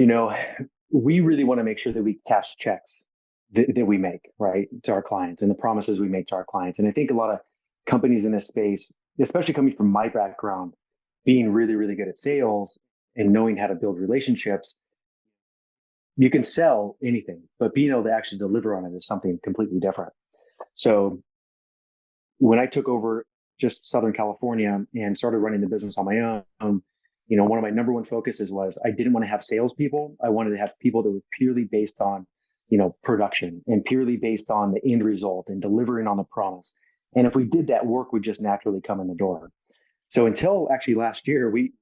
You know, we really want to make sure that we cash checks that we make, right, to our clients and the promises we make to our clients. And I think a lot of companies in this space, especially coming from my background, being really, really good at sales and knowing how to build relationships, you can sell anything, but being able to actually deliver on it is something completely different. So when I took over just Southern California and started running the business on my own, one of my number one focuses was I didn't want to have salespeople. I wanted to have people that were purely based on, production and purely based on the end result and delivering on the promise. And if we did that, work would just naturally come in the door. So until actually last year, we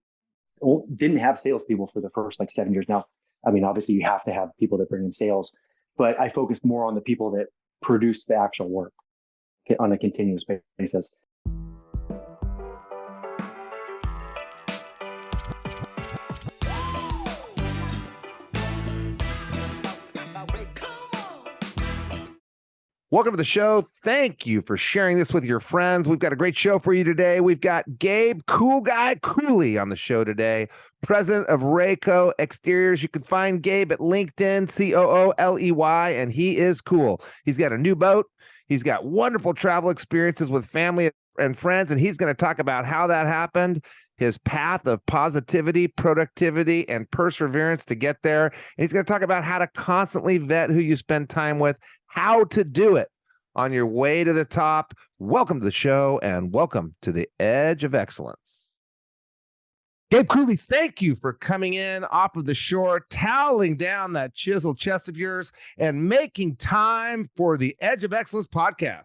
didn't have salespeople for the first like 7 years. Now, I mean, obviously you have to have people that bring in sales, but I focused more on the people that produce the actual work on a continuous basis. Welcome to the show. Thank you for sharing this with your friends. We've got a great show for you today. We've got Gabe Cooley on the show today, president of Reiko Exteriors. You can find Gabe at LinkedIn, Cooley, and he is cool. He's got a new boat. He's got wonderful travel experiences with family and friends, and he's going to talk about how that happened, his path of positivity, productivity, and perseverance to get there. And he's going to talk about how to constantly vet who you spend time with, how to do it on your way to the top. Welcome to the show and welcome to the Edge of Excellence. Gabe Cooley, thank you for coming in off of the shore, toweling down that chiseled chest of yours and making time for the Edge of Excellence podcast.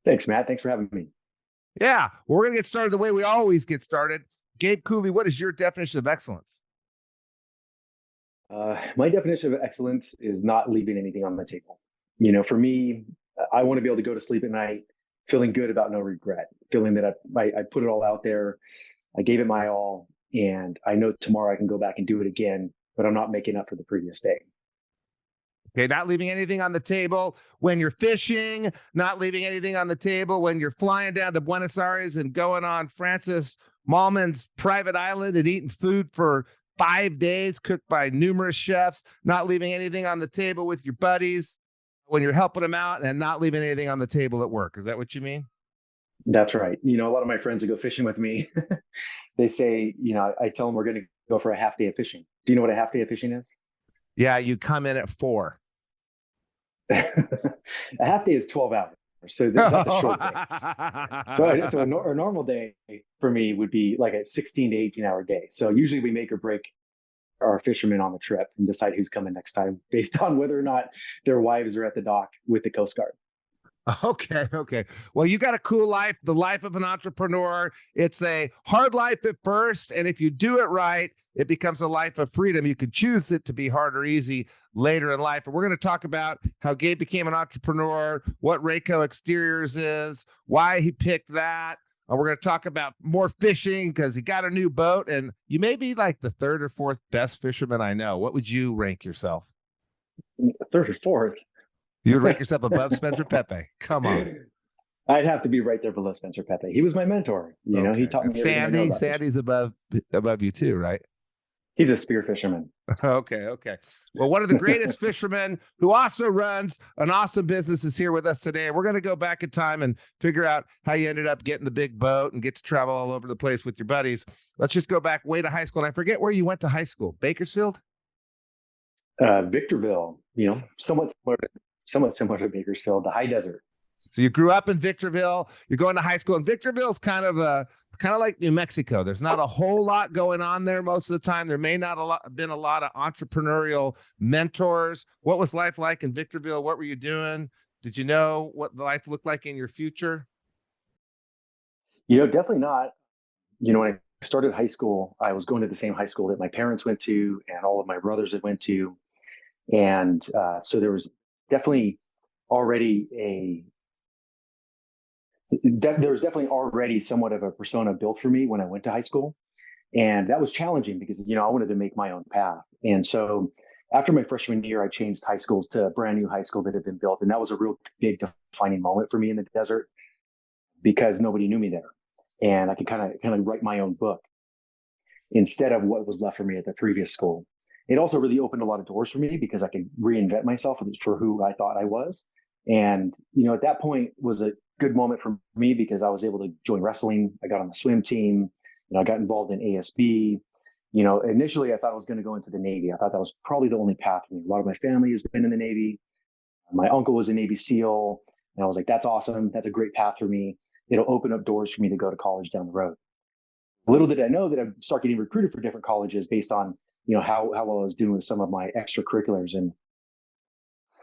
Thanks, Matt. Thanks for having me. Yeah, well, we're going to get started the way we always get started. Gabe Cooley, what is your definition of excellence? My definition of excellence is not leaving anything on the table. For me, I want to be able to go to sleep at night feeling good about no regret, feeling that I put it all out there. I gave it my all, and I know tomorrow I can go back and do it again, but I'm not making up for the previous day. Okay, not leaving anything on the table when you're fishing, not leaving anything on the table when you're flying down to Buenos Aires and going on Francis Mallman's private island and eating food for 5 days cooked by numerous chefs, not leaving anything on the table with your buddies when you're helping them out, and not leaving anything on the table at work. Is that what you mean? That's right. A lot of my friends that go fishing with me, they say, I tell them we're going to go for a half day of fishing. Do you know what a half day of fishing is? Yeah, you come in at 4. A half day is 12 hours. So that's a short day. So a normal day for me would be like a 16 to 18-hour day. So usually we make or break our fishermen on the trip and decide who's coming next time based on whether or not their wives are at the dock with the Coast Guard. Okay. Well, you got a cool life, the life of an entrepreneur. It's a hard life at first, and if you do it right, it becomes a life of freedom. You can choose it to be hard or easy later in life. And we're going to talk about how Gabe became an entrepreneur, what Reiko Exteriors is, why he picked that. We're going to talk about more fishing because he got a new boat, and you may be like the third or fourth best fisherman I know. What would you rank yourself? Third or fourth? You'd rank yourself above Spencer Pepe. Come on. I'd have to be right there below Spencer Pepe. He was my mentor. Okay. He taught me everything. Sandy's above you too, right? He's a spear fisherman. Okay. Well, one of the greatest fishermen who also runs an awesome business is here with us today. We're going to go back in time and figure out how you ended up getting the big boat and get to travel all over the place with your buddies. Let's just go back way to high school. And I forget where you went to high school. Bakersfield? Victorville, somewhat similar to Bakersfield, the high desert. So you grew up in Victorville. You're going to high school, and Victorville is kind of like New Mexico. There's not a whole lot going on there most of the time. There may not been a lot of entrepreneurial mentors. What was life like in Victorville? What were you doing? Did you know what life looked like in your future? Definitely not. When I started high school, I was going to the same high school that my parents went to and all of my brothers had went to. And so there was definitely already somewhat of a persona built for me when I went to high school. And that was challenging because, I wanted to make my own path. And so after my freshman year, I changed high schools to a brand new high school that had been built. And that was a real big defining moment for me in the desert because nobody knew me there. And I could kind of write my own book. instead of what was left for me at the previous school. It also really opened a lot of doors for me because I could reinvent myself for who I thought I was. And, at that point was a good moment for me because I was able to join wrestling. I got on the swim team. I got involved in ASB. Initially I thought I was going to go into the Navy. I thought that was probably the only path for me. A lot of my family has been in the Navy. My uncle was a Navy SEAL. And I was like, that's awesome. That's a great path for me. It'll open up doors for me to go to college down the road. Little did I know that I'd start getting recruited for different colleges based on, how well I was doing with some of my extracurriculars. And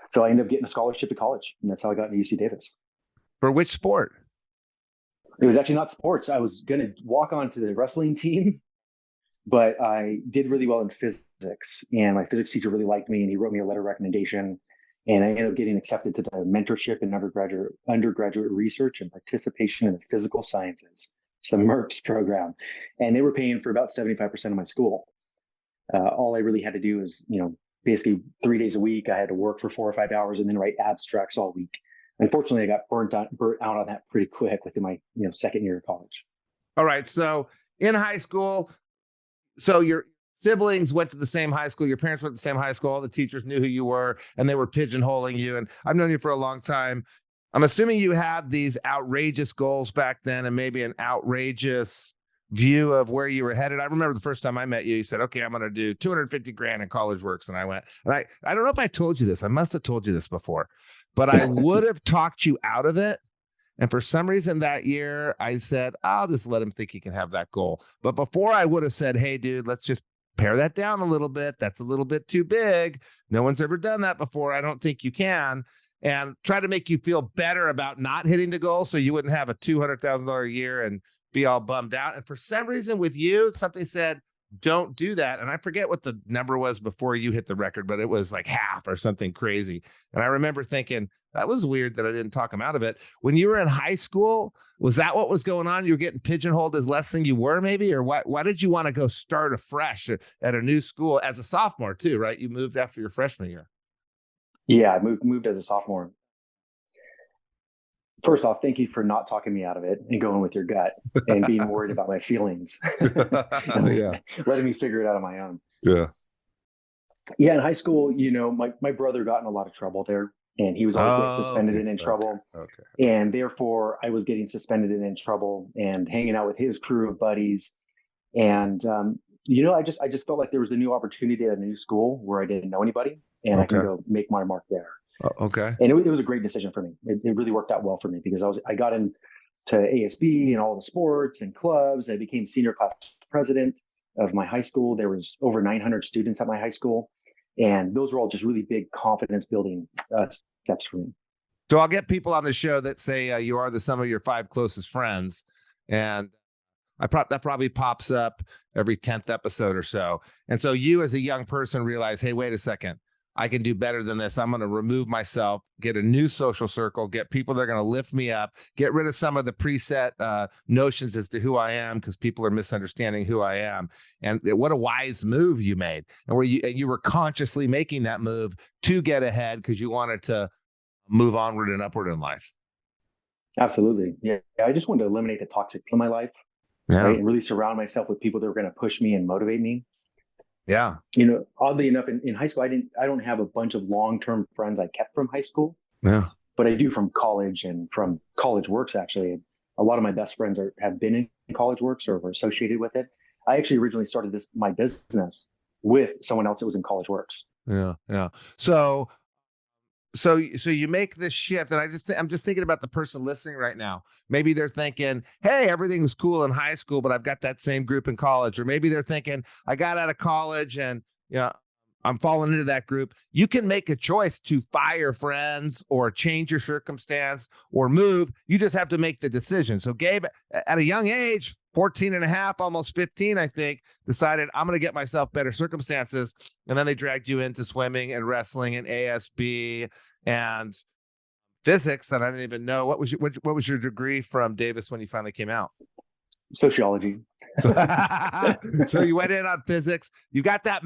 so I ended up getting a scholarship to college, and that's how I got into UC Davis. For which sport? It was actually not sports. I was going to walk onto the wrestling team, but I did really well in physics, and my physics teacher really liked me, and he wrote me a letter of recommendation. And I ended up getting accepted to the mentorship in undergraduate research and participation in the physical sciences. It's the MERPS program. And they were paying for about 75% of my school. All I really had to do is, basically 3 days a week, I had to work for 4 or 5 hours and then write abstracts all week. Unfortunately, I got burnt out on that pretty quick within my, second year of college. All right. So in high school, so your siblings went to the same high school. Your parents went to the same high school. All the teachers knew who you were, and they were pigeonholing you. And I've known you for a long time. I'm assuming you had these outrageous goals back then and maybe an outrageous view of where you were headed. I remember the first time I met you, you said, okay, I'm going to do 250 grand in college works. And I went, and I don't know if I told you this. I must have told you this before, but I would have talked you out of it. And for some reason that year, I said, I'll just let him think he can have that goal. But before I would have said, hey, dude, let's just pare that down a little bit. That's a little bit too big. No one's ever done that before. I don't think you can. And try to make you feel better about not hitting the goal so you wouldn't have a $200,000 a year and be all bummed out. And for some reason with you, something said, don't do that. And I forget what the number was before you hit the record, but it was like half or something crazy. And I remember thinking, that was weird that I didn't talk him out of it. When you were in high school, was that what was going on? You were getting pigeonholed as less than you were maybe? Or why did you want to go start afresh at a new school as a sophomore too, right? You moved after your freshman year. Yeah, I moved as a sophomore. First off, thank you for not talking me out of it and going with your gut and being worried about my feelings. Yeah. Letting me figure it out on my own. Yeah. Yeah, in high school, my brother got in a lot of trouble there, and he was always getting suspended and in trouble. Okay. And therefore, I was getting suspended and in trouble and hanging out with his crew of buddies. And, I just felt like there was a new opportunity at a new school where I didn't know anybody, and I can go make my mark there. Okay. And it was a great decision for me. It really worked out well for me because I got into ASB and all the sports and clubs. I became senior class president of my high school. There was over 900 students at my high school. And those were all just really big confidence building steps for me. So I'll get people on the show that say you are the sum of your 5 closest friends. And that probably pops up every 10th episode or so. And so you as a young person realize, hey, wait a second. I can do better than this. I'm going to remove myself, get a new social circle, get people that are going to lift me up, get rid of some of the preset notions as to who I am because people are misunderstanding who I am. And what a wise move you made. And where you were consciously making that move to get ahead because you wanted to move onward and upward in life. Absolutely. Yeah. I just wanted to eliminate the toxic people in my life. Yeah. Right? And really surround myself with people that were going to push me and motivate me. Yeah. Oddly enough, in high school, I don't have a bunch of long-term friends I kept from high school. Yeah. But I do from college and from college works, actually. A lot of my best friends have been in college works or were associated with it. I actually originally started my business with someone else that was in college works. Yeah. Yeah. So you make this shift, and I'm just thinking about the person listening right now. Maybe they're thinking, hey, everything's cool in high school, but I've got that same group in college. Or maybe they're thinking, I got out of college and I'm falling into that group. You can make a choice to fire friends or change your circumstance or move. You just have to make the decision. So Gabe, at a young age, 14 and a half, almost 15, I think, decided I'm going to get myself better circumstances. And then they dragged you into swimming and wrestling and ASB and physics. And I didn't even know what was your degree from Davis when you finally came out? Sociology. So you went in on physics. You got that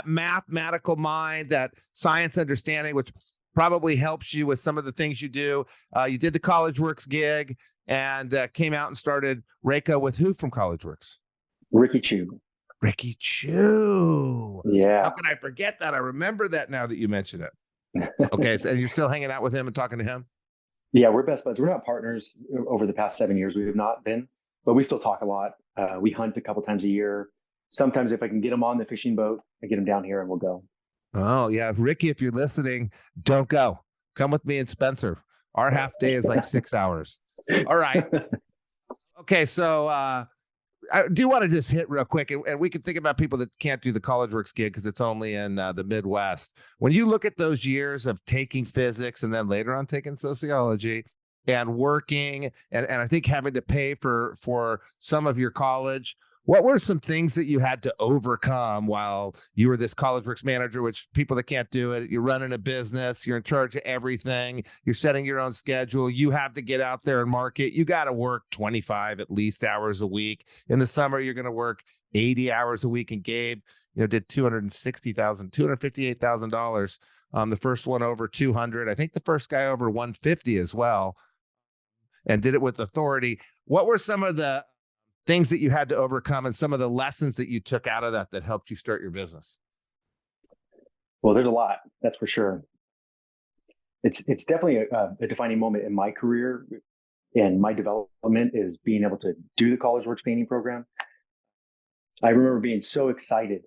mathematical mind, that science understanding, which probably helps you with some of the things you do. You did the College Works gig and came out and started Reiko with who from College Works? Ricky Chu. Ricky Chew. How Yeah. can I forget that? I remember that now that you mention it. Okay, so, and you're still hanging out with him and talking to him? Yeah, we're best buds. We're not partners over the past 7 years. We have not been, but we still talk a lot. We hunt a couple times a year. Sometimes if I can get him on the fishing boat, I get him down here and we'll go. Oh, yeah. Ricky, if you're listening, don't go. Come with me and Spencer. Our half day is like 6 hours. All right. Okay, so I do want to just hit real quick, and we can think about people that can't do the College Works gig because it's only in the Midwest. When you look at those years of taking physics and then later on taking sociology and working, and I think having to pay for some of your college, what were some things that you had to overcome while you were this College Works manager, which people that can't do it, you're running a business, you're in charge of everything, you're setting your own schedule, you have to get out there and market, you got to work 25 at least hours a week. In the summer, you're going to work 80 hours a week. And Gabe, did $258,000. The first one over 200. I think the first guy over 150 as well, and did it with authority. What were some of the things that you had to overcome and some of the lessons that you took out of that helped you start your business? Well, there's a lot, that's for sure. It's definitely a defining moment in my career and my development is being able to do the College Works painting program. I remember being so excited.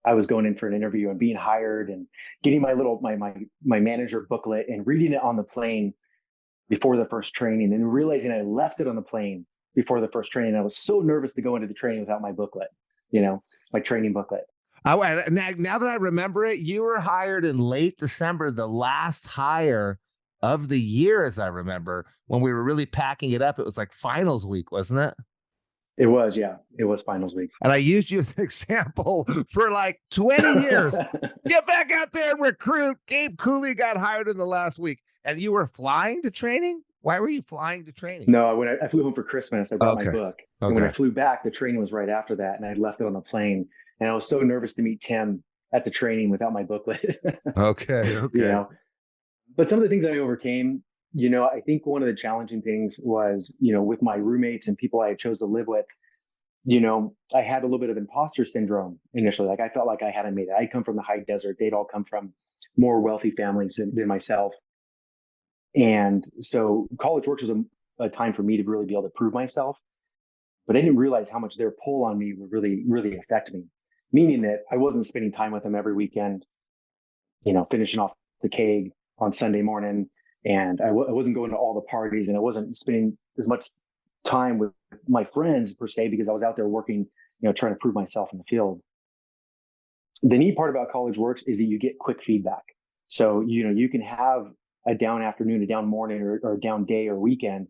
I was going in for an interview and being hired and getting my manager booklet and reading it on the plane before the first training and realizing I left it on the plane before the first training. I was so nervous to go into the training without my booklet, my training booklet. Now that I remember it, you were hired in late December, the last hire of the year, as I remember, when we were really packing it up. It was like finals week, wasn't it? It was, yeah. It was finals week. And I used you as an example for like 20 years. Get back out there and recruit. Gabe Cooley got hired in the last week. And you were flying to training? Why were you flying to training? No, when I flew home for Christmas, I brought my book. And when I flew back, the training was right after that. And I left it on the plane. And I was so nervous to meet Tim at the training without my booklet. Okay. But some of the things that I overcame, I think one of the challenging things was, with my roommates and people I chose to live with, I had a little bit of imposter syndrome initially. Like I felt like I hadn't made it. I come from the high desert. They'd all come from more wealthy families than myself. And so College Works was a time for me to really be able to prove myself. But I didn't realize how much their pull on me would really, really affect me. Meaning that I wasn't spending time with them every weekend, finishing off the keg on Sunday morning. And I wasn't going to all the parties and I wasn't spending as much time with my friends per se, because I was out there working, trying to prove myself in the field. The neat part about College Works is that you get quick feedback. So, you can have a down afternoon, a down morning, or a down day or weekend,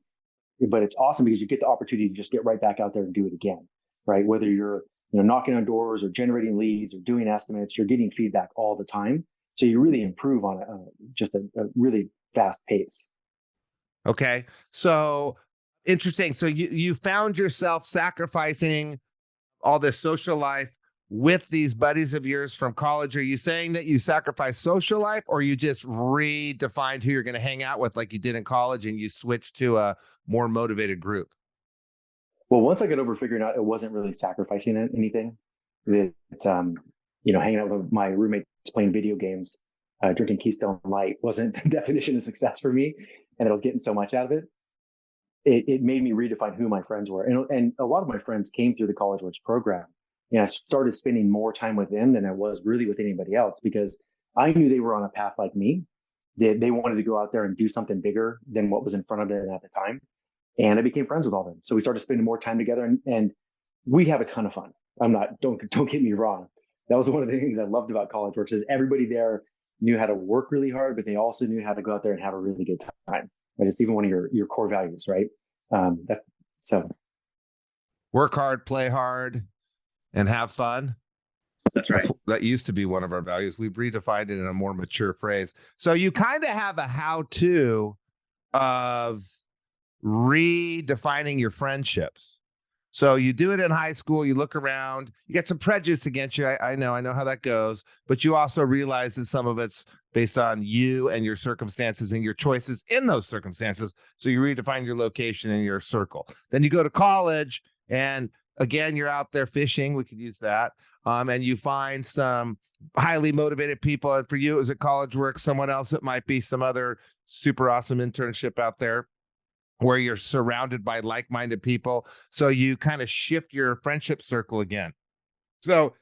but it's awesome because you get the opportunity to just get right back out there and do it again, right? Whether you're, knocking on doors or generating leads or doing estimates, you're getting feedback all the time. So you really improve on just a really fast pace. Okay. So interesting. So you found yourself sacrificing all this social life with these buddies of yours from college. Are you saying that you sacrificed social life, or you just redefined who you're going to hang out with like you did in college and you switched to a more motivated group? Well, once I got over figuring out it wasn't really sacrificing anything, that, hanging out with my roommates playing video games, drinking Keystone Light wasn't the definition of success for me. And I was getting so much out of it. It made me redefine who my friends were. And a lot of my friends came through the College Works program. And I started spending more time with them than I was really with anybody else, because I knew they were on a path like me. They wanted to go out there and do something bigger than what was in front of them at the time. And I became friends with all of them. So we started spending more time together and we have a ton of fun. Don't get me wrong. That was one of the things I loved about College Works is everybody there knew how to work really hard, but they also knew how to go out there and have a really good time. Right? It's even one of your core values, right? So work hard, play hard, and have fun. That's right. That used to be one of our values. We've redefined it in a more mature phrase. So you kind of have a how-to of redefining your friendships. So you do it in high school, you look around, you get some prejudice against you. I know how that goes, but you also realize that some of it's based on you and your circumstances and your choices in those circumstances. So you redefine your location and your circle. Then you go to college and again, you're out there fishing, we could use that, and you find some highly motivated people. And for you, is it college work? Someone else, it might be some other super awesome internship out there where you're surrounded by like-minded people. So you kind of shift your friendship circle again. So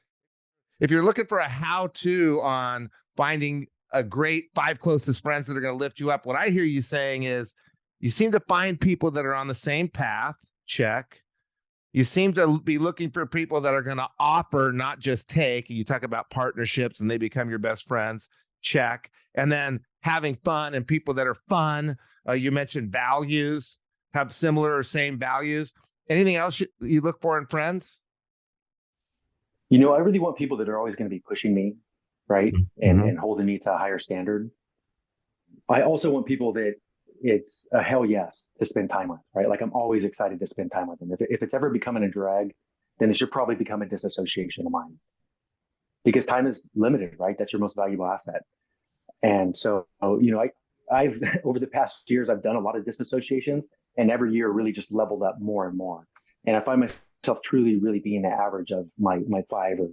if you're looking for a how-to on finding a great 5 closest friends that are going to lift you up, what I hear you saying is you seem to find people that are on the same path, check. You seem to be looking for people that are going to offer, not just take. You talk about partnerships and they become your best friends, check. And then having fun and people that are fun. You mentioned values, have similar or same values. Anything else you look for in friends? I really want people that are always going to be pushing me, right? And holding me to a higher standard. I also want people that it's a hell yes to spend time with, right? Like I'm always excited to spend time with them. If it's ever becoming a drag, then it should probably become a disassociation of mine because time is limited, right? That's your most valuable asset. And so, I've over the past years, I've done a lot of disassociations and every year really just leveled up more and more. And I find myself truly, really being the average of my 5 or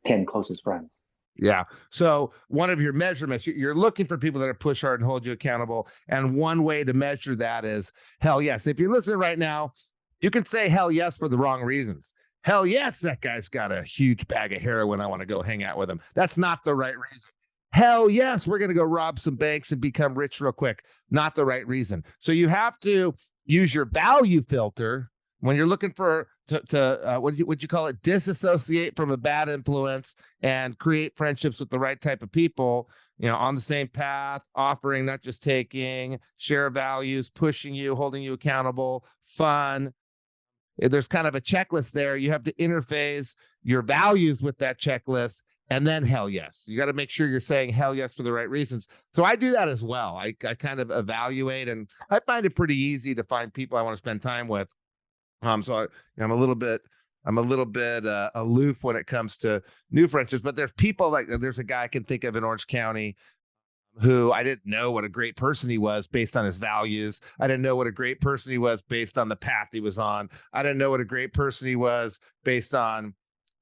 10 closest friends. Yeah. So one of your measurements, you're looking for people that are push hard and hold you accountable. And one way to measure that is hell yes. If you're listening right now, you can say hell yes for the wrong reasons. Hell yes, that guy's got a huge bag of heroin. I want to go hang out with him. That's not the right reason. Hell yes, we're going to go rob some banks and become rich real quick. Not the right reason. So you have to use your value filter when you're looking for what would you call it? Disassociate from a bad influence and create friendships with the right type of people, on the same path, offering, not just taking, share values, pushing you, holding you accountable, fun. There's kind of a checklist there. You have to interface your values with that checklist. And then hell yes. You got to make sure you're saying hell yes for the right reasons. So I do that as well. I kind of evaluate, and I find it pretty easy to find people I want to spend time with. So I'm a little bit aloof when it comes to new friendships, but there's people there's a guy I can think of in Orange County who I didn't know what a great person he was based on his values. I didn't know what a great person he was based on the path he was on. I didn't know what a great person he was based on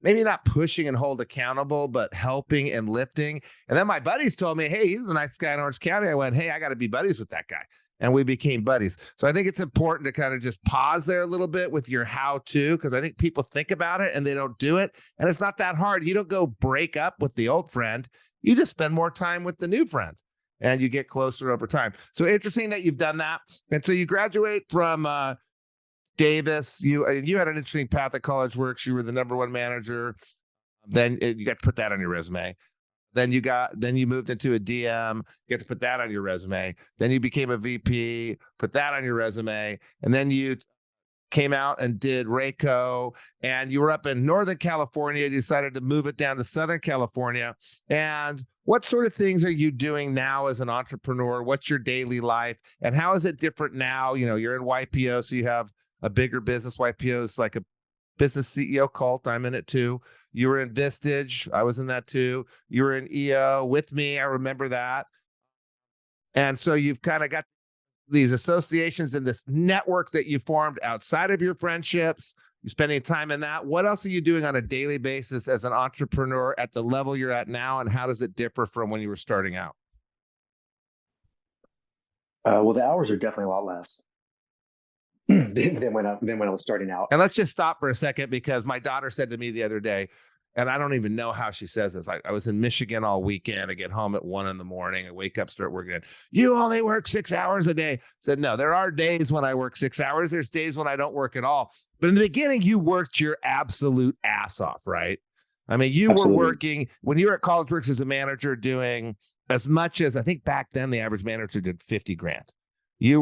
maybe not pushing and hold accountable, but helping and lifting. And then my buddies told me, hey, he's a nice guy in Orange County. I went, hey, I got to be buddies with that guy. And we became buddies. So I think it's important to kind of just pause there a little bit with your how-to, because I think people think about it and they don't do it. And it's not that hard. You don't go break up with the old friend. You just spend more time with the new friend and you get closer over time. So interesting that you've done that. And so you graduate from Davis. You had an interesting path at College Works. You were the #1 manager. Then you got to put that on your resume. Then you moved into a DM, you get to put that on your resume. Then you became a VP, put that on your resume. And then you came out and did Reiko, and you were up in Northern California. You decided to move it down to Southern California. And what sort of things are you doing now as an entrepreneur? What's your daily life? And how is it different now? You're in YPO, so you have a bigger business. YPO is like a business CEO cult. I'm in it too. You were in Vistage. I was in that too. You were in EO with me. I remember that. And so you've kind of got these associations and this network that you formed outside of your friendships. You're spending time in that. What else are you doing on a daily basis as an entrepreneur at the level you're at now? And how does it differ from when you were starting out? Well, the hours are definitely a lot less than when I was starting out. And let's just stop for a second, because my daughter said to me the other day, and I don't even know how she says this. I was in Michigan all weekend. I get home at 1 a.m. I wake up, start working. You only work 6 hours a day. I said, no, there are days when I work 6 hours. There's days when I don't work at all. But in the beginning, you worked your absolute ass off, right? I mean, you Absolutely. Were working when you were at College Works as a manager, doing as much as, I think back then the average manager did 50 grand. You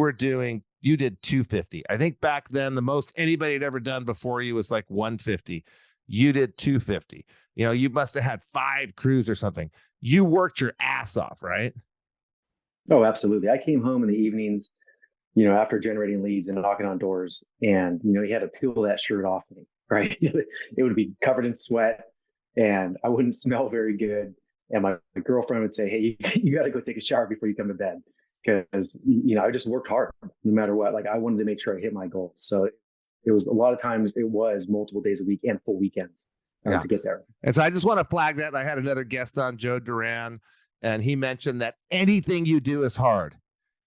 did 250. I think back then the most anybody had ever done before you was like 150. You did 250. You must have had 5 crews or something. You worked your ass off, right? Oh, absolutely. I came home in the evenings, after generating leads and knocking on doors, and, you had to peel that shirt off me, right? It would be covered in sweat and I wouldn't smell very good. And my girlfriend would say, hey, you got to go take a shower before you come to bed. Because, I just worked hard no matter what. Like I wanted to make sure I hit my goals. So It was a lot of times it was multiple days a week and full weekends Yeah. to get there. And so I just want to flag that. I had another guest on, Joe Duran, and he mentioned that anything you do is hard.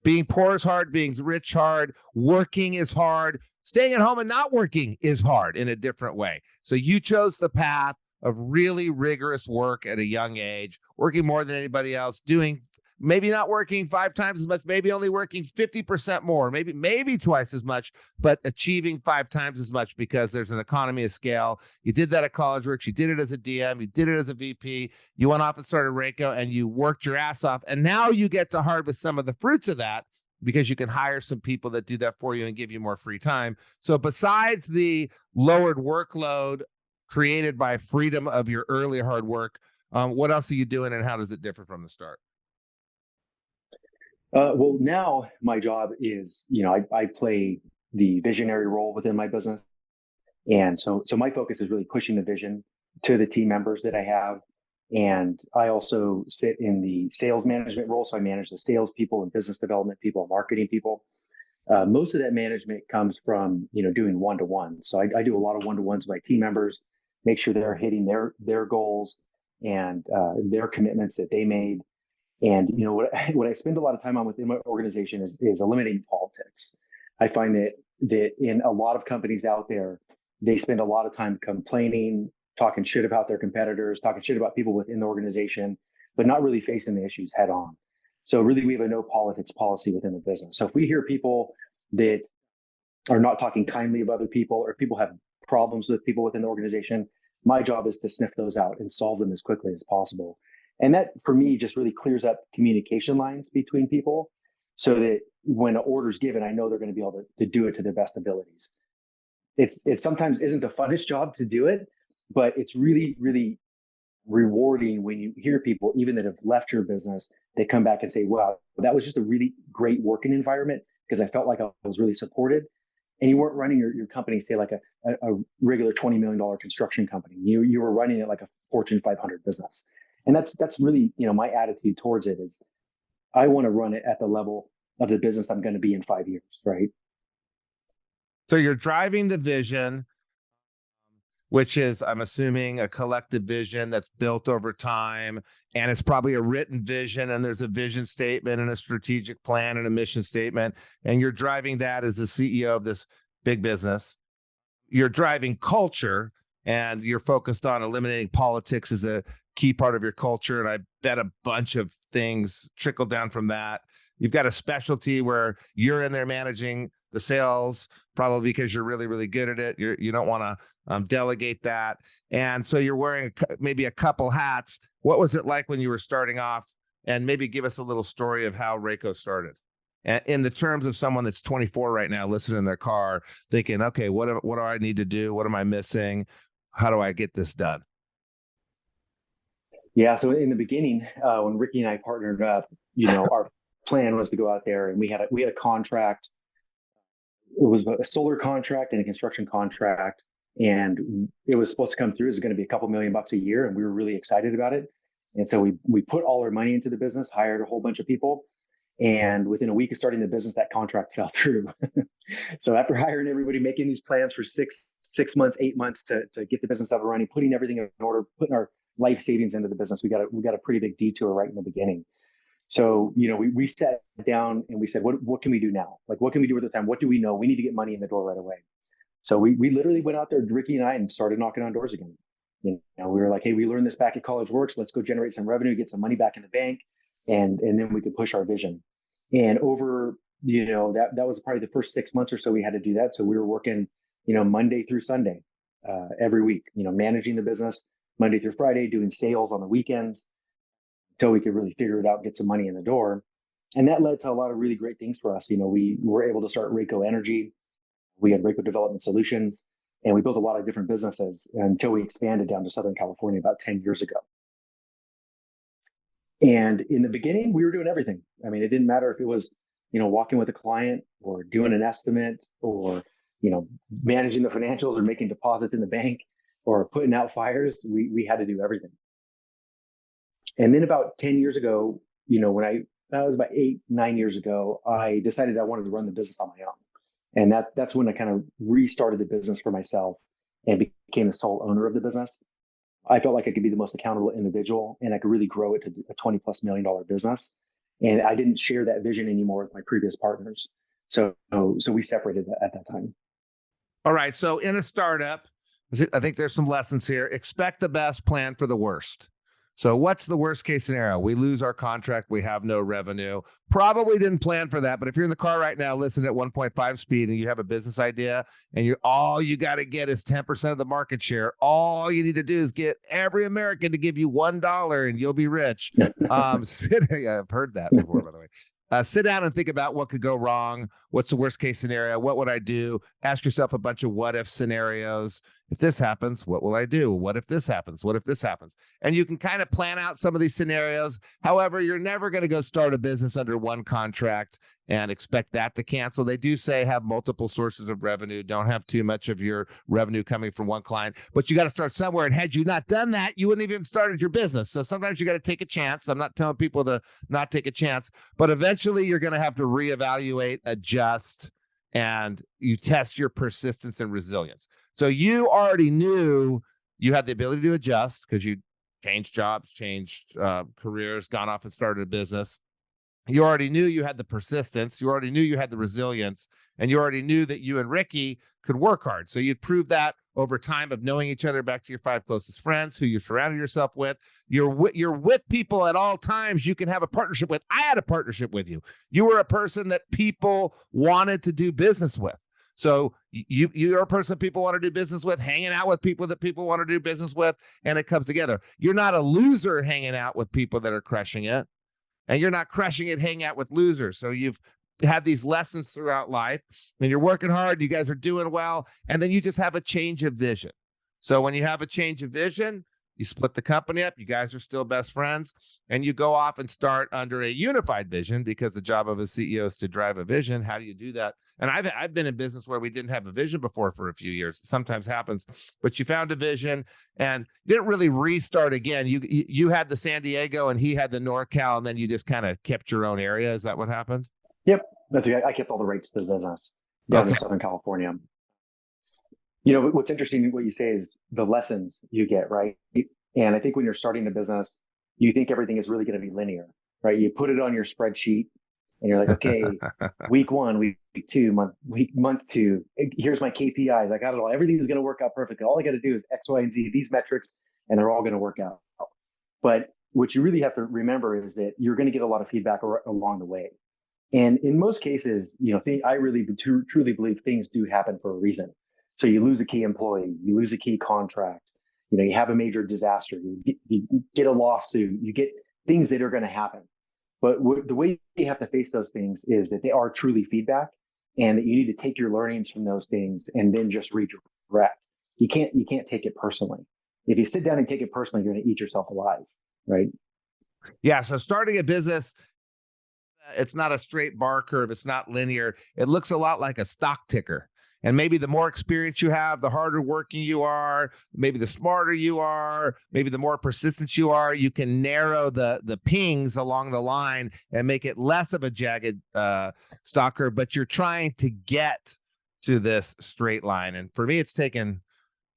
Being poor is hard, being rich hard, working is hard, staying at home and not working is hard in a different way. So you chose the path of really rigorous work at a young age, working more than anybody else, doing maybe not working 5 times as much, maybe only working 50% more, maybe twice as much, but achieving 5 times as much because there's an economy of scale. You did that at College Works. You did it as a DM. You did it as a VP. You went off and started Reiko, and you worked your ass off. And now you get to harvest some of the fruits of that because you can hire some people that do that for you and give you more free time. So besides the lowered workload created by freedom of your early hard work, what else are you doing, and how does it differ from the start? Well, now my job is, I play the visionary role within my business. And so my focus is really pushing the vision to the team members that I have. And I also sit in the sales management role. So I manage the sales people and business development people and marketing people. Most of that management comes from, doing one-to-one. So I do a lot of one-to-ones with my team members, make sure they're hitting their goals and their commitments that they made. And what I spend a lot of time on within my organization is eliminating politics. I find that in a lot of companies out there, they spend a lot of time complaining, talking shit about their competitors, talking shit about people within the organization, but not really facing the issues head on. So really, we have a no politics policy within the business. So if we hear people that are not talking kindly of other people, or people have problems with people within the organization, my job is to sniff those out and solve them as quickly as possible. And that, for me, just really clears up communication lines between people so that when an order is given, I know they're going to be able to do it to their best abilities. It sometimes isn't the funnest job to do it, but it's really, really rewarding when you hear people, even that have left your business, they come back and say, wow, that was just a really great working environment because I felt like I was really supported. And you weren't running your company, say, like a regular $20 million construction company. You were running it like a Fortune 500 business. And that's really, my attitude towards it is I want to run it at the level of the business I'm going to be in 5 years, right? So you're driving the vision, which is, I'm assuming, a collective vision that's built over time. And it's probably a written vision, and there's a vision statement and a strategic plan and a mission statement. And you're driving that as the CEO of this big business. You're driving culture, and you're focused on eliminating politics as a key part of your culture. And I bet a bunch of things trickle down from that. You've got a specialty where you're in there managing the sales, probably because you're really, really good at it. You don't want to delegate that. And so you're wearing maybe a couple hats. What was it like when you were starting off? And maybe give us a little story of how Reiko started. And in the terms of someone that's 24 right now, listening in their car, thinking, okay, what do I need to do? What am I missing? How do I get this done? Yeah. So in the beginning, when Ricky and I partnered up, our plan was to go out there, and we had a contract. It was a solar contract and a construction contract, and it was supposed to come through. It was going to be a couple $1,000,000 a year, and we were really excited about it. And so we put all our money into the business, hired a whole bunch of people, and within a week of starting the business, that contract fell through. So after hiring everybody, making these plans for six months, 8 months to get the business up and running, putting everything in order, putting our life savings into the business, we got a pretty big detour right in the beginning. So, we sat down and we said, what can we do now? Like, what can we do with the time? What do we know? We need to get money in the door right away. So we literally went out there, Ricky and I, and started knocking on doors again. We were like, hey, we learned this back at College Works. Let's go generate some revenue, get some money back in the bank, and then we could push our vision. And over, that was probably the first 6 months or so we had to do that. So we were working, Monday through Sunday, every week, managing the business Monday through Friday, doing sales on the weekends, until we could really figure it out, get some money in the door. And that led to a lot of really great things for us. We were able to start Reiko Energy. We had Reiko Development Solutions, and we built a lot of different businesses until we expanded down to Southern California about 10 years ago. And in the beginning, we were doing everything. I mean, it didn't matter if it was, walking with a client or doing an estimate or, managing the financials or making deposits in the bank or putting out fires. We had to do everything. And then about 10 years ago, that was about 8, 9 years ago, I decided I wanted to run the business on my own. And that's when I kind of restarted the business for myself and became the sole owner of the business. I felt like I could be the most accountable individual and I could really grow it to a $20+ million business. And I didn't share that vision anymore with my previous partners. So we separated at that time. All right. So in a startup, I think there's some lessons here. Expect the best, plan for the worst. So what's the worst case scenario? We lose our contract. We have no revenue. Probably didn't plan for that. But if you're in the car right now, listen at 1.5 speed and you have a business idea and all you got to get is 10% of the market share. All you need to do is get every American to give you $1 and you'll be rich. I've heard that before, by the way. Sit down and think about what could go wrong. What's the worst case scenario? What would I do? Ask yourself a bunch of what if scenarios. If this happens, what will I do? What if this happens? What if this happens? And you can kind of plan out some of these scenarios. However, you're never going to go start a business under one contract and expect that to cancel. They do say have multiple sources of revenue. Don't have too much of your revenue coming from one client, but you got to start somewhere. And had you not done that, you wouldn't even started your business. So sometimes you got to take a chance. I'm not telling people to not take a chance, but eventually you're going to have to reevaluate, adjust, and you test your persistence and resilience. So you already knew you had the ability to adjust because you changed jobs, changed careers, gone off and started a business. You already knew you had the persistence. You already knew you had the resilience, and you already knew that you and Ricky could work hard. So you'd prove that over time of knowing each other, back to your 5 closest friends, who you surrounded yourself with. You're with people at all times you can have a partnership with. I had a partnership with you. You were a person that people wanted to do business with. So you're a person people want to do business with, hanging out with people that people want to do business with, and it comes together. You're not a loser hanging out with people that are crushing it, and you're not crushing it hanging out with losers. So you've had these lessons throughout life, and you're working hard. You guys are doing well, and then you just have a change of vision. So when you have a change of vision, you split the company up. You guys are still best friends, and you go off and start under a unified vision, because the job of a CEO is to drive a vision. How do you do that? And I've been in business where we didn't have a vision before for a few years. It sometimes happens, but you found a vision and didn't really restart again. You had the San Diego and he had the NorCal, and then you just kind of kept your own area. Is that what happened? Yep, that's okay. I kept all the rights to the business down in Southern California. You know, what's interesting, what you say is the lessons you get, right? And I think when you're starting a business, you think everything is really going to be linear, right? You put it on your spreadsheet and you're like, okay, week 1, week 2, month 2, here's my KPIs. I got it all. Everything's going to work out perfectly. All I got to do is X, Y, and Z, these metrics, and they're all going to work out. But what you really have to remember is that you're going to get a lot of feedback along the way. And in most cases, you know, I really truly believe things do happen for a reason. So you lose a key employee, you lose a key contract, you know, you have a major disaster, you get a lawsuit, you get things that are going to happen. But the way you have to face those things is that they are truly feedback, and that you need to take your learnings from those things and then just redirect. You can't take it personally. If you sit down and take it personally, you're going to eat yourself alive, right? Yeah. So starting a business, it's not a straight bar curve. It's not linear. It looks a lot like a stock ticker. And maybe the more experience you have, the harder working you are, maybe the smarter you are, maybe the more persistent you are, you can narrow the pings along the line and make it less of a jagged stock curve, but you're trying to get to this straight line. And for me, it's taken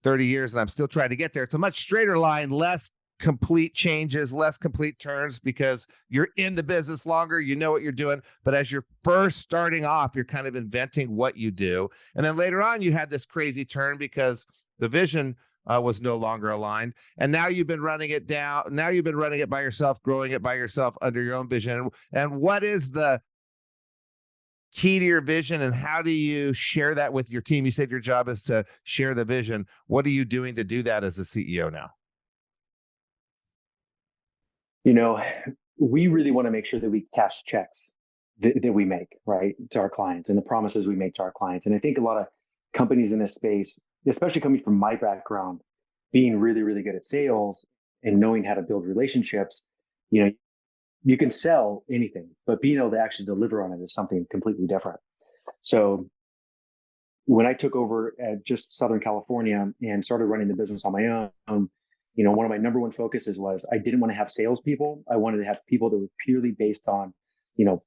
30 years and I'm still trying to get there. It's a much straighter line, less complete changes, less complete turns, because you're in the business longer, you know what you're doing. But as you're first starting off, you're kind of inventing what you do. And then later on, you had this crazy turn because the vision was no longer aligned. And now you've been running it down. Now you've been running it by yourself, growing it by yourself under your own vision. And what is the key to your vision, and how do you share that with your team? You said your job is to share the vision. What are you doing to do that as a CEO now? You know, we really want to make sure that we cash checks that we make, right, to our clients, and the promises we make to our clients. And I think a lot of companies in this space, especially coming from my background, being really, really good at sales and knowing how to build relationships, you know, you can sell anything, but being able to actually deliver on it is something completely different. So when I took over at just Southern California and started running the business on my own, you know, one of my number one focuses was I didn't want to have salespeople. I wanted to have people that were purely based on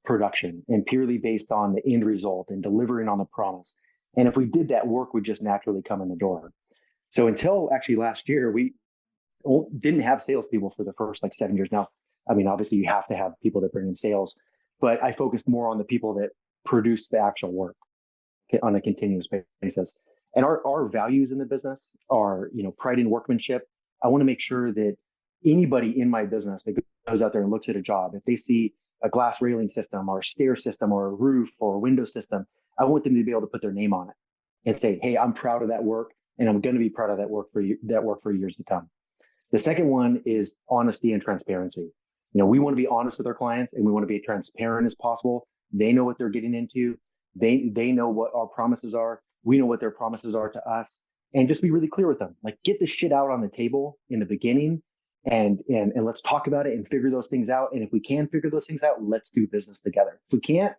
production and purely based on the end result and delivering on the promise. And if we did that, work would just naturally come in the door. So until actually last year, we didn't have salespeople for the first like 7 years. Now, I mean, obviously you have to have people that bring in sales, but I focused more on the people that produce the actual work on a continuous basis. And our values in the business are, pride in workmanship. I want to make sure that anybody in my business that goes out there and looks at a job, if they see a glass railing system or a stair system or a roof or a window system, I want them to be able to put their name on it and say, hey, I'm proud of that work and I'm going to be proud of that work for years to come. The second one is honesty and transparency. We want to be honest with our clients and we want to be as transparent as possible. They know what they're getting into. They know what our promises are. We know what their promises are to us, and just be really clear with them. Like, get the shit out on the table in the beginning and let's talk about it and figure those things out. And if we can figure those things out, let's do business together. If we can't,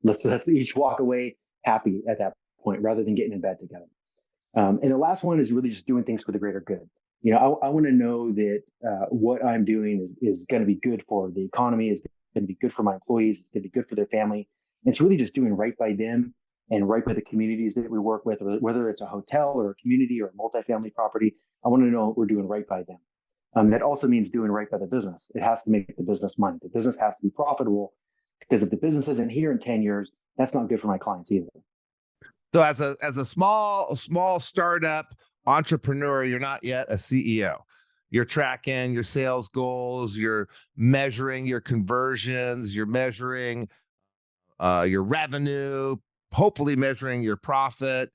let's each walk away happy at that point rather than getting in bed together. And the last one is really just doing things for the greater good. I want to know that what I'm doing is going to be good for the economy, is going to be good for my employees, it's going to be good for their family. And it's really just doing right by them and right by the communities that we work with, whether it's a hotel or a community or a multifamily property. I want to know we're doing right by them. That also means doing right by the business. It has to make the business money. The business has to be profitable, because if the business isn't here in 10 years, that's not good for my clients either. So as a small startup entrepreneur, you're not yet a CEO. You're tracking your sales goals, you're measuring your conversions, you're measuring your revenue, hopefully measuring your profit,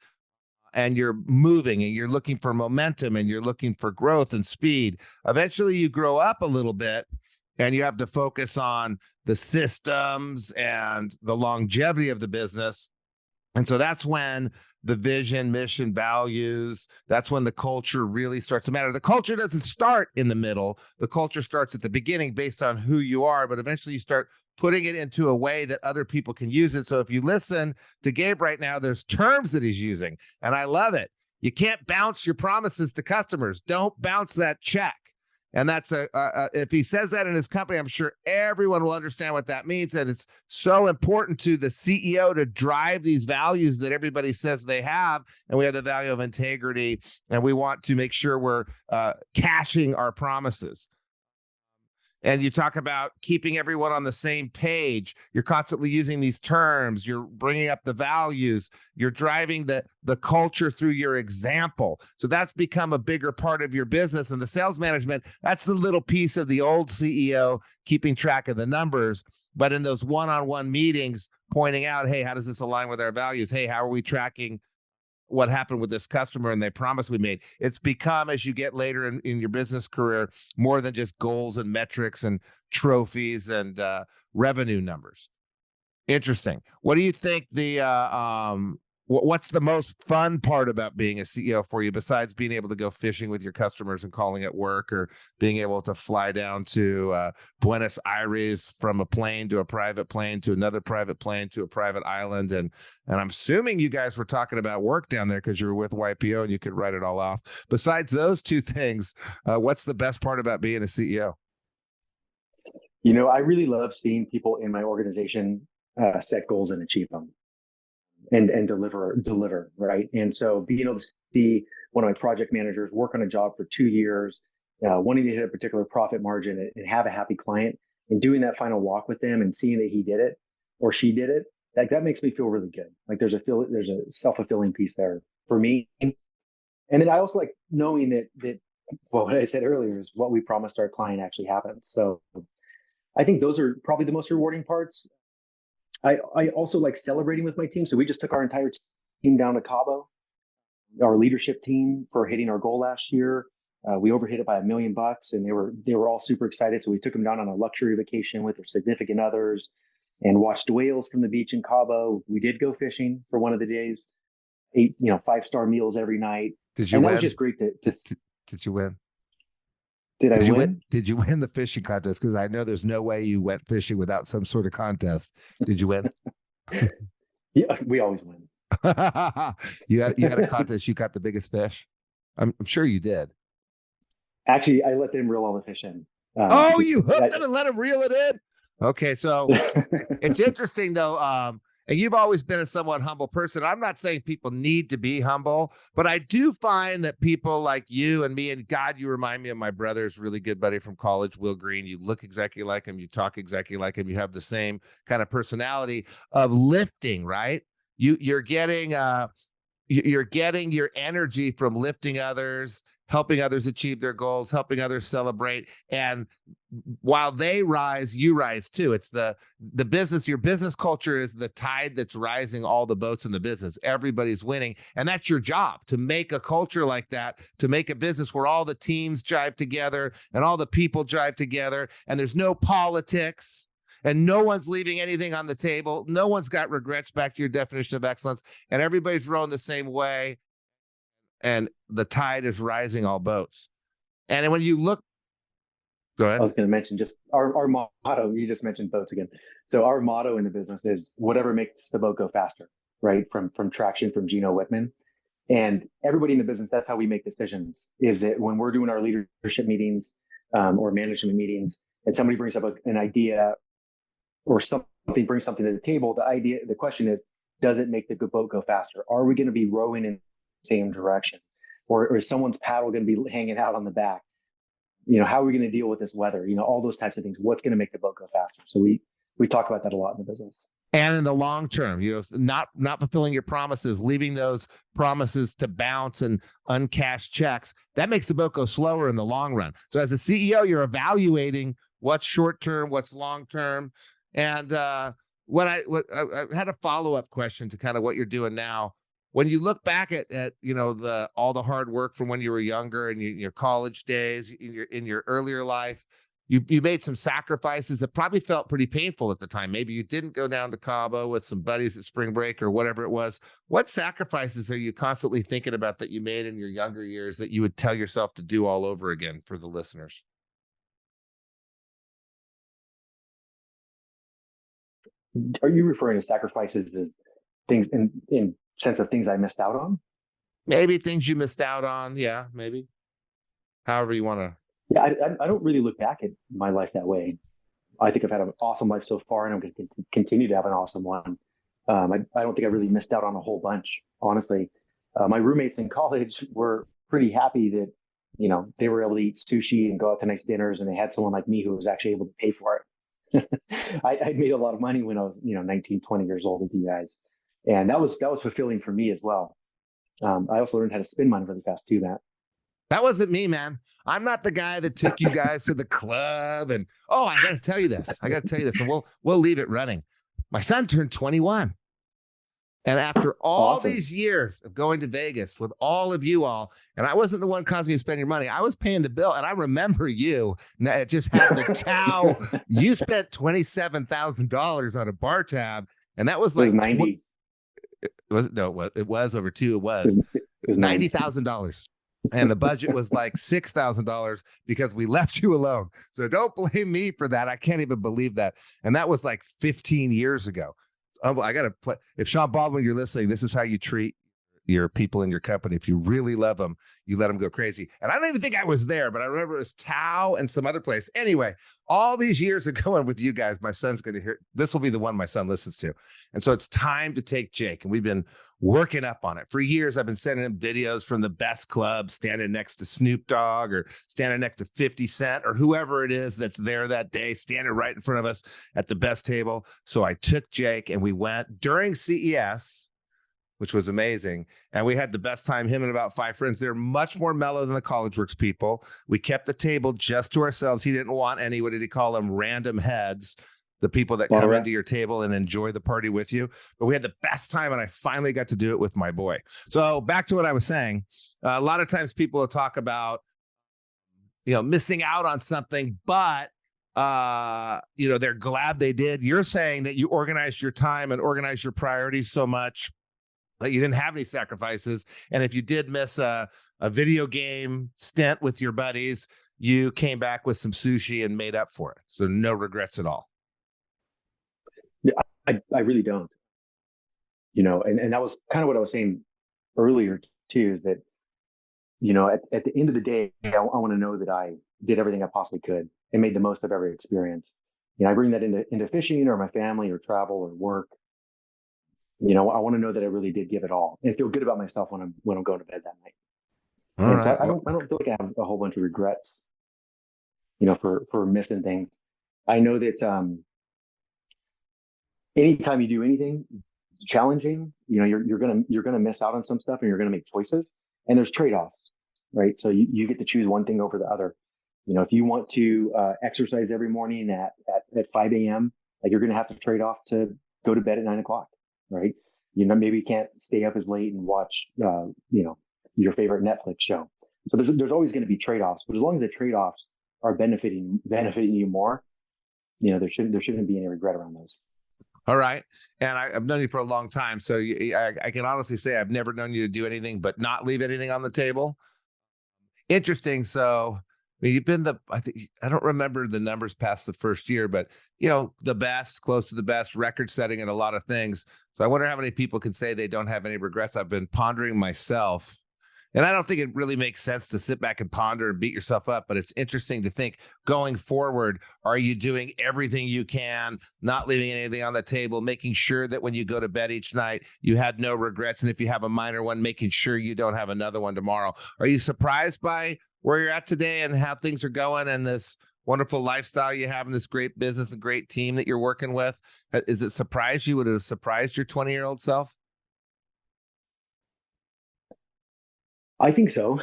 and you're moving and you're looking for momentum and you're looking for growth and speed. Eventually you grow up a little bit and you have to focus on the systems and the longevity of the business. And so that's when the vision, mission, values, that's when the culture really starts to matter. The culture doesn't start in the middle. The culture starts at the beginning based on who you are, but eventually you start putting it into a way that other people can use it. So if you listen to Gabe right now, there's terms that he's using, and I love it. You can't bounce your promises to customers. Don't bounce that check. And that's if he says that in his company, I'm sure everyone will understand what that means. And it's so important to the CEO to drive these values that everybody says they have. And we have the value of integrity, and we want to make sure we're cashing our promises. And you talk about keeping everyone on the same page. You're constantly using these terms. You're bringing up the values. You're driving the culture through your example. So that's become a bigger part of your business. And the sales management, that's the little piece of the old CEO keeping track of the numbers. But in those one-on-one meetings, pointing out, hey, how does this align with our values? Hey, how are we tracking what happened with this customer and the promise we made? It's become, as you get later in your business career, more than just goals and metrics and trophies and revenue numbers. Interesting. What do you think what's the most fun part about being a CEO for you, besides being able to go fishing with your customers and calling it work, or being able to fly down to Buenos Aires from a plane to a private plane to another private plane to a private island? And I'm assuming you guys were talking about work down there because you were with YPO and you could write it all off. Besides those two things, what's the best part about being a CEO? I really love seeing people in my organization set goals and achieve them. And deliver, right? And so being able to see one of my project managers work on a job for 2 years, wanting to hit a particular profit margin and have a happy client, and doing that final walk with them and seeing that he did it or she did it, that makes me feel really good. Like there's a self-fulfilling piece there for me. And then I also like knowing that what I said earlier is what we promised our client actually happens. So I think those are probably the most rewarding parts. I also like celebrating with my team. So we just took our entire team down to Cabo, our leadership team, for hitting our goal last year. We overhit it by $1 million, and they were all super excited. So we took them down on a luxury vacation with their significant others and watched whales from the beach in Cabo. We did go fishing for one of the days, ate 5-star meals every night. Did you win? That was just great Did you win? Did I win? Did you win the fishing contest? Because I know there's no way you went fishing without some sort of contest. Did you win? Yeah, we always win. You had a contest. You caught the biggest fish. I'm sure you did. Actually, I let them reel all the fish in. You hooked them and let them reel it in? Okay, so it's interesting though. And you've always been a somewhat humble person. I'm not saying people need to be humble, but I do find that people like you and me, and God, you remind me of my brother's really good buddy from college, Will Green. You look exactly like him. You talk exactly like him. You have the same kind of personality of lifting, right? You're getting you're getting your energy from lifting others, helping others achieve their goals, helping others celebrate. And while they rise, you rise too. It's the business, your business culture is the tide that's rising all the boats in the business. Everybody's winning. And that's your job, to make a culture like that, to make a business where all the teams jive together and all the people jive together and there's no politics. And no one's leaving anything on the table. No one's got regrets, back to your definition of excellence. And everybody's rowing the same way. And the tide is rising all boats. And when you look, go ahead. I was going to mention just our motto. You just mentioned boats again. So our motto in the business is whatever makes the boat go faster, right? From Traction, from Gino Wickman. And everybody in the business, that's how we make decisions, is that when we're doing our leadership meetings or management meetings, and somebody brings up an idea or something, brings something to the table, the question is, does it make the boat go faster? Are we going to be rowing in the same direction? Or is someone's paddle going to be hanging out on the back? How are we going to deal with this weather? All those types of things. What's going to make the boat go faster? So we talk about that a lot in the business. And in the long term, not fulfilling your promises, leaving those promises to bounce and uncashed checks, that makes the boat go slower in the long run. So as a CEO, you're evaluating what's short term, what's long term. And what I had a follow-up question to kind of what you're doing now. When you look back at all the hard work from when you were younger and your college days, in your earlier life, you made some sacrifices that probably felt pretty painful at the time. Maybe you didn't go down to Cabo with some buddies at spring break or whatever it was. What sacrifices are you constantly thinking about that you made in your younger years that you would tell yourself to do all over again for the listeners? Are you referring to sacrifices as things in sense of things I missed out on? Maybe things you missed out on. Yeah, maybe. However you want to. Yeah, I don't really look back at my life that way. I think I've had an awesome life so far, and I'm going to continue to have an awesome one. I don't think I really missed out on a whole bunch, honestly. My roommates in college were pretty happy that, they were able to eat sushi and go out to nice dinners, and they had someone like me who was actually able to pay for it. I made a lot of money when I was, 19, 20 years old with you guys. And that was fulfilling for me as well. I also learned how to spend money really fast too, Matt. That wasn't me, man. I'm not the guy that took you guys to the club. And I got to tell you this. And we'll leave it running. My son turned 21. And after all these years of going to Vegas with all of you all, and I wasn't the one causing you to spend your money, I was paying the bill. And I remember you. It just had the towel. You spent $27,000 on a bar tab, and that was like 90. It was over two. It was $90,000. And the budget was like $6,000 because we left you alone. So don't blame me for that. I can't even believe that. And that was like 15 years ago. I got to play. If Sean Baldwin, you're listening, this is how you treat your people in your company. If you really love them, you let them go crazy. And I don't even think I was there, but I remember it was Tao and some other place. Anyway, all these years of going with you guys, my son's going to hear, this will be the one my son listens to. And so it's time to take Jake. And we've been working up on it. For years, I've been sending him videos from the best club, standing next to Snoop Dogg or standing next to 50 Cent or whoever it is that's there that day, standing right in front of us at the best table. So I took Jake and we went during CES, which was amazing. And we had the best time, him and about 5 friends. They're much more mellow than the CollegeWorks people. We kept the table just to ourselves. He didn't want any, what did he call them, random heads, the people that come into your table and enjoy the party with you. But we had the best time, and I finally got to do it with my boy. So back to what I was saying. A lot of times people will talk about, missing out on something, but they're glad they did. You're saying that you organized your time and organized your priorities so much that you didn't have any sacrifices. And if you did miss a video game stint with your buddies, you came back with some sushi and made up for it. So no regrets at all. Yeah, I really don't. And that was kind of what I was saying earlier too, is that, at the end of the day, I want to know that I did everything I possibly could and made the most of every experience. I bring that into fishing or my family or travel or work. I want to know that I really did give it all and feel good about myself when I'm going to bed that night. All And so right. I Well, don't I don't feel like I have a whole bunch of regrets, for missing things. I know that anytime you do anything challenging, you're gonna miss out on some stuff and you're gonna make choices. And there's trade-offs, right? So you get to choose one thing over the other. If you want to exercise every morning at 5 a.m., like you're gonna have to trade off to go to bed at 9 o'clock, right? Maybe you can't stay up as late and watch your favorite Netflix show. So there's always going to be trade-offs, but as long as the trade-offs are benefiting you more, there shouldn't be any regret around those. all right. And I've known you for a long time. So I can honestly say I've never known you to do anything but not leave anything on the table. Interesting. So, I mean, you've been I don't remember the numbers past the first year, but, the best, close to the best, record setting in a lot of things. So I wonder how many people can say they don't have any regrets. I've been pondering myself. And I don't think it really makes sense to sit back and ponder and beat yourself up, but it's interesting to think going forward, are you doing everything you can, not leaving anything on the table, making sure that when you go to bed each night, you had no regrets. And if you have a minor one, making sure you don't have another one tomorrow. Are you surprised by where you're at today and how things are going and this wonderful lifestyle you have and this great business and great team that you're working with? Is it surprised you? Would it have surprised your 20-year-old self? I think so.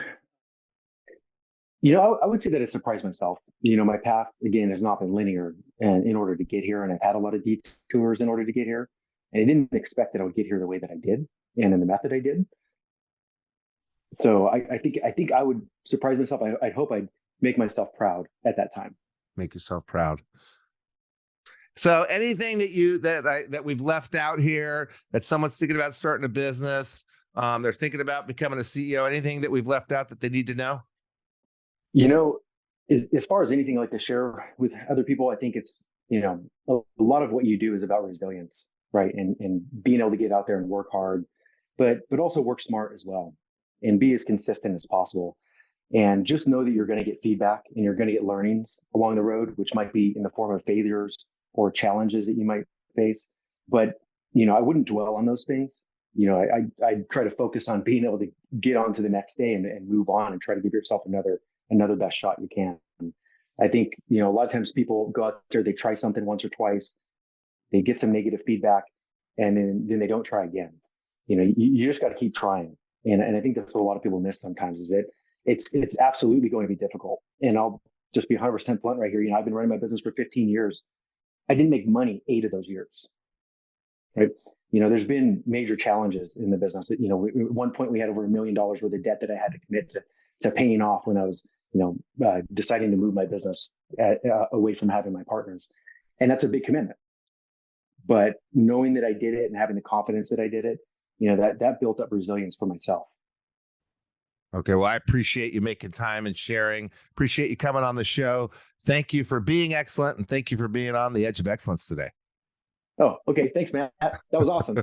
I would say that it surprised myself. My path again has not been linear, and in order to get here, and I've had a lot of detours in order to get here, and I didn't expect that I would get here the way that I did, and in the method I did. So I think I would surprise myself. I'd hope I'd make myself proud at that time. Make yourself proud. So anything that we've left out here, that someone's thinking about starting a business, they're thinking about becoming a CEO, anything that we've left out that they need to know? You know, as far as anything like to share with other people, I think it's, a lot of what you do is about resilience, right? And being able to get out there and work hard, but also work smart as well and be as consistent as possible. And just know that you're going to get feedback and you're going to get learnings along the road, which might be in the form of failures or challenges that you might face. But, I wouldn't dwell on those things. I try to focus on being able to get on to the next day and move on and try to give yourself another best shot you can. And I think, a lot of times people go out there, they try something once or twice, they get some negative feedback, and then they don't try again. You just got to keep trying. And I think that's what a lot of people miss sometimes is that it's absolutely going to be difficult. And I'll just be 100% blunt right here. I've been running my business for 15 years. I didn't make money 8 of those years, right? There's been major challenges in the business. At one point we had over $1 million worth of debt that I had to commit to paying off when I was, deciding to move my business away from having my partners. And that's a big commitment. But knowing that I did it and having the confidence that I did it, that built up resilience for myself. Okay. Well, I appreciate you making time and sharing. Appreciate you coming on the show. Thank you for being excellent. And thank you for being on the Edge of Excellence today. Oh, okay. Thanks, Matt. That was awesome.